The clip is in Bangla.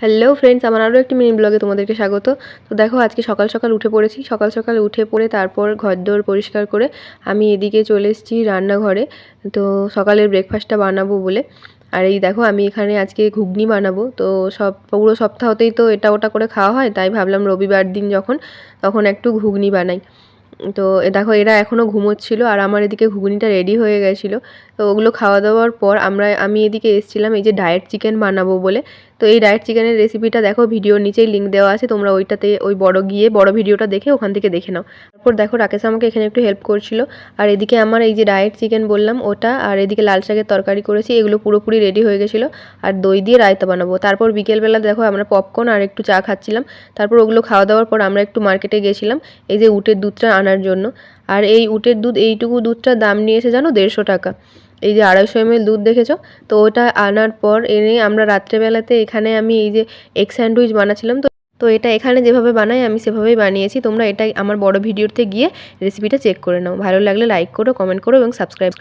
হ্যালো ফ্রেন্ডস, আমার আরও একটি মিনি ব্লগে তোমাদেরকে স্বাগত। তো দেখো, আজকে সকাল সকাল উঠে পড়েছি। সকাল সকাল উঠে পড়ে তারপর ঘরদোর পরিষ্কার করে আমি এদিকে চলে এসেছি রান্নাঘরে। তো সকালের ব্রেকফাস্টটা বানাবো বলে। আর এই দেখো, আমি এখানে আজকে ঘুগনি বানাবো। তো পুরো সপ্তাহতেই তো এটা ওটা করে খাওয়া হয়, তাই ভাবলাম রবিবার দিন তখন একটু ঘুগনি বানাই। তো দেখো, এরা এখনও ঘুমোচ্ছিল আর আমার এদিকে ঘুগনিটা রেডি হয়ে গেছিলো। তো ওগুলো খাওয়া দাওয়ার পর আমি এদিকে এসেছিলাম এই যে ডায়েট চিকেন বানাবো বলে। তো এই ডায়েট চিকেনের রেসিপিটা দেখো, ভিডিওর নিচেই লিঙ্ক দেওয়া আছে, তোমরা ওইটাতে বড় ভিডিওটা দেখে ওখান থেকে দেখে নাও। তারপর দেখো, রাকেশ আমাকে এখানে একটু হেল্প করছিল। আর এদিকে আমার এই যে ডায়েট চিকেন বললাম ওটা, আর এদিকে লাল শাকের তরকারি করেছি, এগুলো পুরোপুরি রেডি হয়ে গেছিলো। আর দই দিয়ে রায়তা বানাবো। তারপর বিকেলবেলা দেখো, আমরা পপকর্ন আর একটু চা খাচ্ছিলাম। তারপর ওগুলো খাওয়া দাওয়ার পর আমরা একটু মার্কেটে গেছিলাম এই যে উটের দুধটা আনার জন্য। আর এই উটের দুধ, এইটুকু দুধটার দাম নিয়েছে জানো 150 টাকা। এই যে 250 ml দুধ দেখেছো। তো ওটা আনার পর এনে আমরা রাত্রেবেলাতে এখানে আমি এই যে এগ স্যান্ডউইচ বানাচ্ছিলাম। তো তো এটা এখানে যেভাবে বানাই আমি সেভাবেই বানিয়েছি। তোমরা এটাই আমার বড় ভিডিওতে গিয়ে রেসিপিটা চেক করে নাও। ভালো লাগলে লাইক করো, কমেন্ট করো এবং সাবস্ক্রাইব